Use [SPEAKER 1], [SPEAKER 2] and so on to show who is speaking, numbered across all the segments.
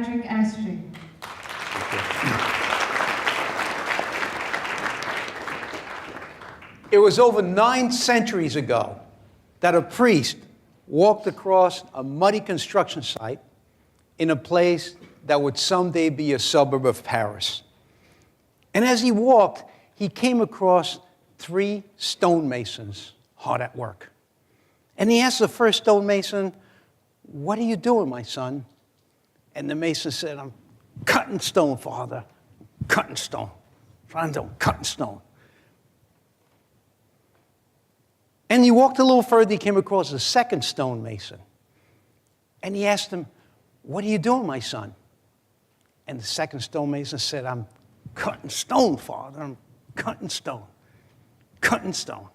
[SPEAKER 1] Astre.
[SPEAKER 2] It was over 9 centuries ago that a priest walked across a muddy construction site in a place that would someday be a suburb of Paris. And as he walked, he came across 3 stonemasons hard at work. And he asked the first stonemason, "What are you doing, my son?" And the mason said, "I'm cutting stone, father. Cutting stone. Trying to cutting stone." And he walked a little further, he came across a second stonemason. And he asked him, "What are you doing, my son?" And the second stonemason said, "I'm cutting stone, father. I'm cutting stone. Cutting stone."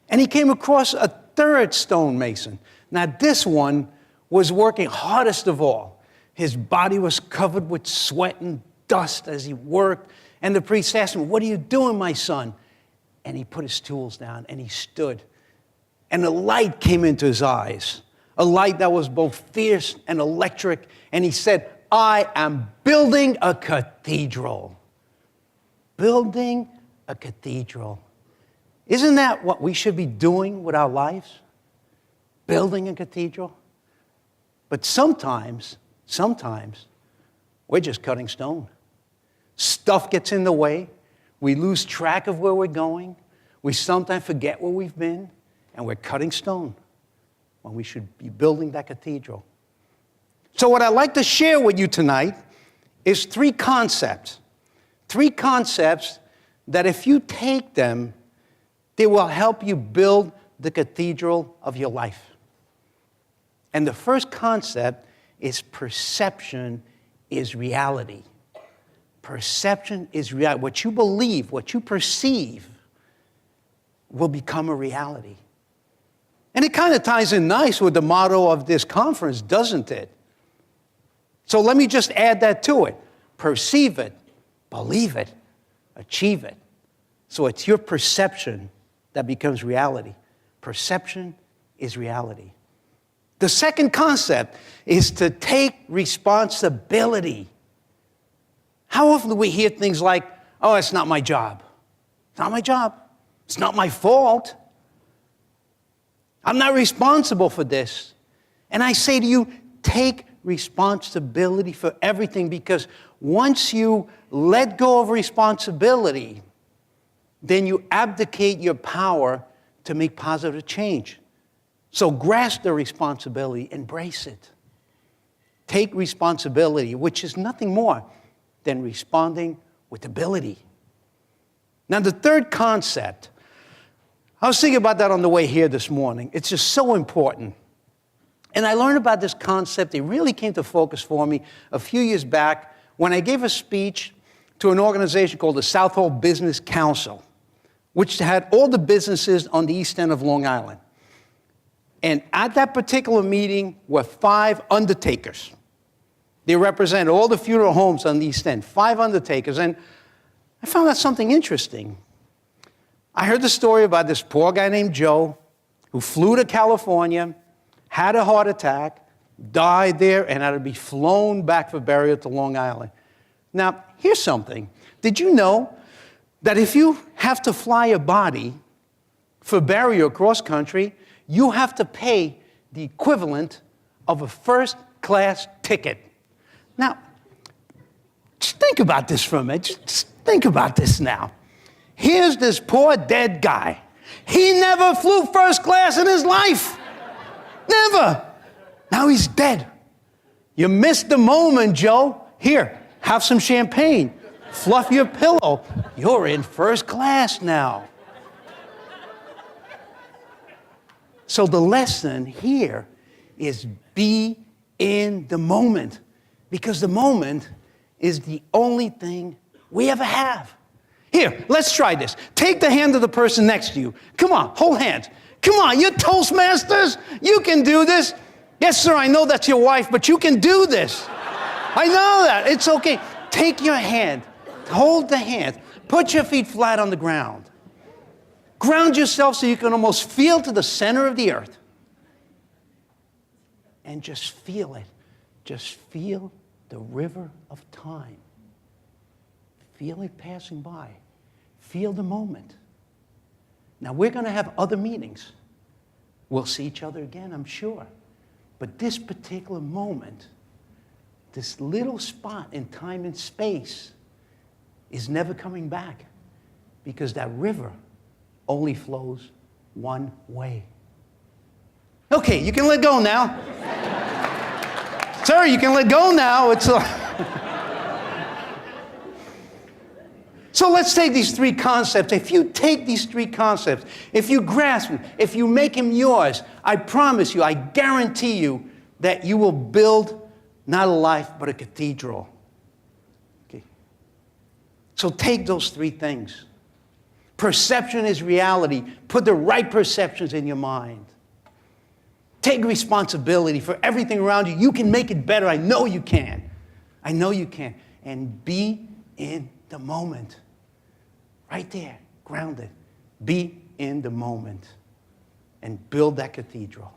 [SPEAKER 2] And he came across a third stonemason. Now this one was working hardest of all. His body was covered with sweat and dust as he worked. And the priest asked him, "What are you doing, my son?" And he put his tools down and he stood. And a light came into his eyes, a light that was both fierce and electric. And he said, "I am building a cathedral." Building a cathedral. Isn't that what we should be doing with our lives? Building a cathedral? But sometimes, we're just cutting stone. Stuff gets in the way. We lose track of where we're going. We sometimes forget where we've been, and we're cutting stone when we should be building that cathedral. So what I'd like to share with you tonight is 3 concepts. 3 concepts that if you take them, they will help you build the cathedral of your life. And the first concept is perception is reality. Perception is reality. What you believe, what you perceive, will become a reality. And it kind of ties in nice with the motto of this conference, doesn't it? So let me just add that to it. Perceive it, believe it, achieve it. So it's your perception that becomes reality. Perception is reality. The second concept is to take responsibility. How often do we hear things like, "Oh, it's not my job. It's not my job. It's not my fault. I'm not responsible for this." And I say to you, take responsibility for everything, because once you let go of responsibility, then you abdicate your power to make positive change. So grasp the responsibility, embrace it. Take responsibility, which is nothing more than responding with ability. Now, the third concept, I was thinking about that on the way here this morning. It's just so important. And I learned about this concept. It really came to focus for me a few years back when I gave a speech to an organization called the South Hall Business Council, which had all the businesses on the east end of Long Island. And at that particular meeting were 5 undertakers. They represented all the funeral homes on the East End, 5 undertakers. And I found out something interesting. I heard the story about this poor guy named Joe who flew to California, had a heart attack, died there, and had to be flown back for burial to Long Island. Now, here's something. Did you know that if you have to fly a body for burial across country, you have to pay the equivalent of a first-class ticket? Now, just think about this for a minute. Just think about this now. Here's this poor dead guy. He never flew first class in his life. Never. Now he's dead. You missed the moment, Joe. Here, have some champagne. Fluff your pillow. You're in first class now. So the lesson here is be in the moment, because the moment is the only thing we ever have. Here, let's try this. Take the hand of the person next to you. Come on, hold hands. Come on, you're Toastmasters. You can do this. Yes, sir, I know that's your wife, but you can do this. I know that. It's okay. Take your hand. Hold the hand. Put your feet flat on the ground. Ground yourself so you can almost feel to the center of the earth. And just feel it. Just feel the river of time. Feel it passing by. Feel the moment. Now, we're going to have other meetings. We'll see each other again, I'm sure. But this particular moment, this little spot in time and space, is never coming back, because that river only flows one way. Okay, you can let go now. Sir, you can let go now. So let's take these three concepts. If you take these three concepts, if you grasp them, if you make them yours, I promise you, I guarantee you that you will build not a life, but a cathedral. Okay. So take those three things. Perception is reality. Put the right perceptions in your mind. Take responsibility for everything around you. You can make it better. I know you can. I know you can. And be in the moment. Right there, grounded. Be in the moment and build that cathedral.